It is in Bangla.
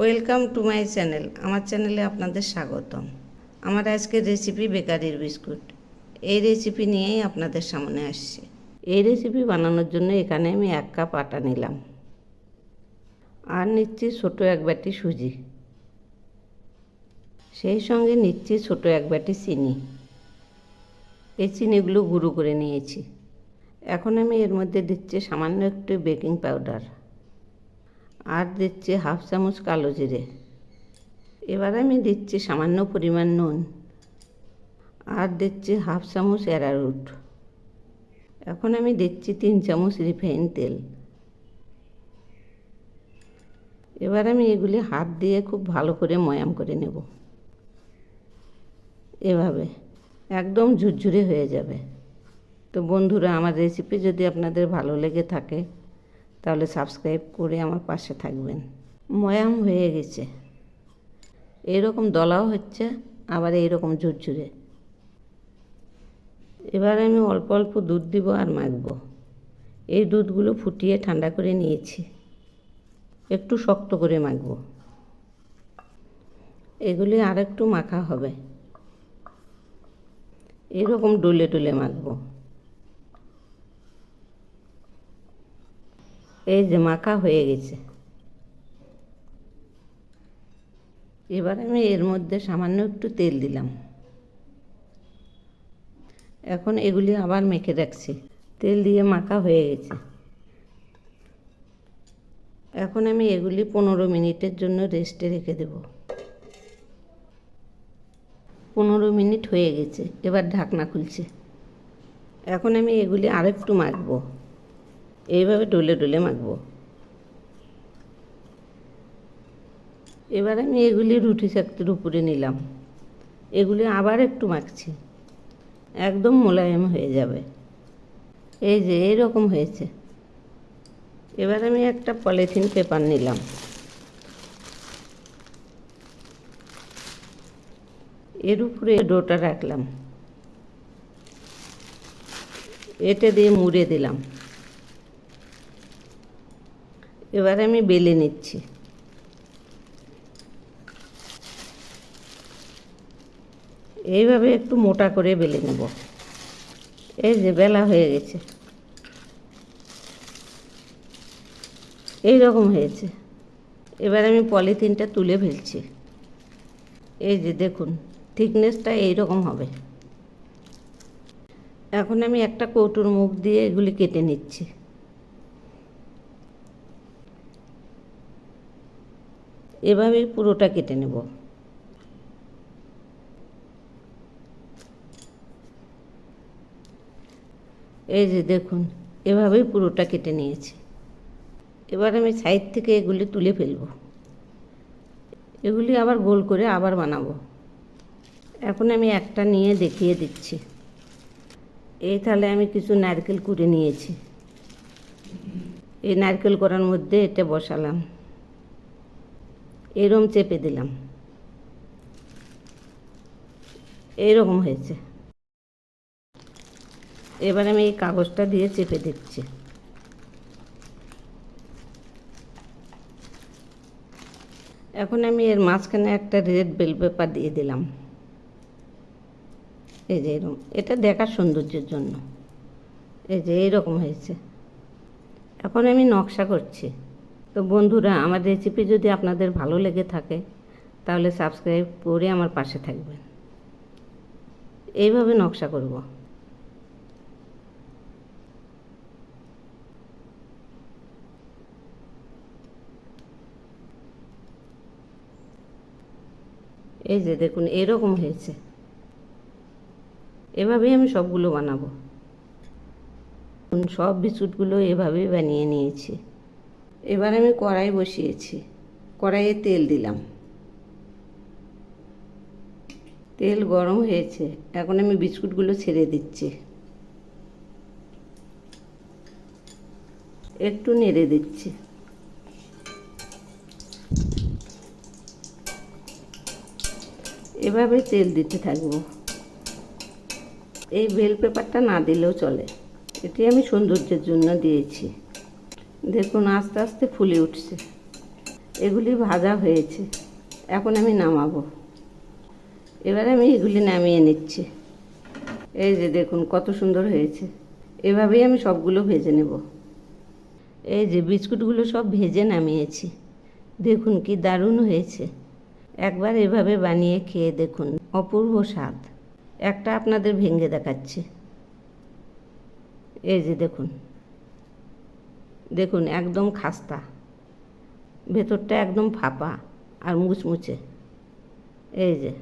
Welcome to my channel. আমার চ্যানেলে আপনাদের স্বাগতম। আমার আজকের রেসিপি বেকারির বিস্কুট। এই রেসিপি নিয়েই আপনাদের সামনে আসছি। এই রেসিপি বানানোর জন্য এখানে আমি 1 কাপ আটা নিলাম, আর নিচ্ছি ছোটো 1 বাটি সুজি, সেই সঙ্গে নিচ্ছি ছোটো 1 বাটি চিনি। এই চিনিগুলো গুঁড়ো করে নিয়েছি। এখন আমি এর মধ্যে দিচ্ছি সামান্য একটু বেকিং পাউডার, আর দিচ্ছি 1/2 চামচ কালো জিরে। এবার আমি দিচ্ছি সামান্য পরিমাণ নুন, আর দিচ্ছি 1/2 চামচ অ্যারারুট। এখন আমি দিচ্ছি 3 চামচ রিফাইন তেল। এবার আমি এগুলি হাত দিয়ে খুব ভালো করে ময়াম করে নেব। এভাবে একদম ঝুরঝুরে হয়ে যাবে। তো বন্ধুরা, আমার রেসিপি যদি আপনাদের ভালো লেগে থাকে তাহলে সাবস্ক্রাইব করে আমার পাশে থাকবেন। ময়াম হয়ে গেছে, এরকম দলাও হচ্ছে, আবার এইরকম ঝুরঝুরে। এবার আমি অল্প অল্প দুধ দিব আর মাখবো। এই দুধগুলো ফুটিয়ে ঠান্ডা করে নিয়েছি, একটু শক্ত করে মাখবো। এগুলি আর একটু মাখা হবে, এরকম ডলে ডলে মাখবো। এই যে মাখা হয়ে গেছে। এবার আমি এর মধ্যে সামান্য একটু তেল দিলাম। এখন এগুলি আবার মেখে রাখছি। তেল দিয়ে মাখা হয়ে গেছে। এখন আমি এগুলি 15 মিনিটের জন্য রেস্টে রেখে দেব। 15 মিনিট হয়ে গেছে। এবার ঢাকনা খুলছে। এখন আমি এগুলি আরেকটু মাখবো, এইভাবে ডলে ডলে মাখবো। এবার আমি এগুলি রুটি সেঁকতের উপরে নিলাম। এগুলি আবার একটু মাখছি, একদম মোলায়েম হয়ে যাবে। এই যে এইরকম হয়েছে। এবার আমি একটা পলিথিন পেপার নিলাম। এর উপরে ডোটা রাখলাম, এটা দিয়ে মুড়ে দিলাম। এবার আমি বেলে নিচ্ছি। এইভাবে একটু মোটা করে বেলে নেব। এই যে বেলা হয়ে গেছে, এই রকম হয়েছে। এবার আমি পলিথিনটা তুলে ফেলছি। এই যে দেখুন, থিকনেসটা এইরকম হবে। এখন আমি একটা কৌটোর মুখ দিয়ে এগুলি কেটে নিচ্ছি। এভাবেই পুরোটা কেটে নেব। এই যে দেখুন, এভাবেই পুরোটা কেটে নিয়েছি। এবার আমি সাইড থেকে এগুলি তুলে ফেলব। এগুলি আবার গোল করে আবার বানাবো। এখন আমি একটা নিয়ে দেখিয়ে দিচ্ছি। এই থালে আমি কিছু নারকেল কুড়ে নিয়েছি। এই নারকেল করার মধ্যে এটা বসালাম, এরকম চেপে দিলাম। এইরকম হয়েছে। এবার আমি এই কাগজটা দিয়ে চেপে দিচ্ছি। এখন আমি এর মাঝখানে একটা রেড বেল পেপার দিয়ে দিলাম। এই যে এরকম, এটা দেখার সৌন্দর্যের জন্য। এই যে এইরকম হয়েছে। এখন আমি নকশা করছি। তো বন্ধুরা, আমার রেসিপি যদি আপনাদের ভালো লেগে থাকে তাহলে সাবস্ক্রাইব করে আমার পাশে থাকবেন। এইভাবে নকশা করব। এই যে দেখুন, এরকম হয়েছে। এভাবেই আমি সবগুলো বানাবো। সব বিস্কুটগুলো এভাবেই বানিয়ে নিয়েছি। এবার আমি কড়াই বসিয়েছি। কড়াইয়ে তেল দিলাম। তেল গরম হয়েছে। এখন আমি বিস্কুটগুলো ছেড়ে দিচ্ছি। একটু নেড়ে দিচ্ছি। এভাবে তেল দিতে থাকবো। এই বেল পেপারটা না দিলেও চলে, এটি আমি সৌন্দর্যের জন্য দিয়েছি। দেখুন আস্তে আস্তে ফুলে উঠছে। এগুলি ভাজা হয়েছে, এখন আমি নামাবো। এবার আমি এগুলি নামিয়ে নিচ্ছি। এই যে দেখুন কত সুন্দর হয়েছে। এভাবেই আমি সবগুলো ভেজে নেব। এই যে বিস্কুটগুলো সব ভেজে নামিয়েছি, দেখুন কি দারুণ হয়েছে। একবার এভাবে বানিয়ে খেয়ে দেখুন, অপূর্ব স্বাদ। একটা আপনাদের ভেঙে দেখাচ্ছি। এই যে দেখুন, দেখুন একদম খাস্তা, ভেতরটা একদম ফাঁপা আর মুচমুচে। এই যে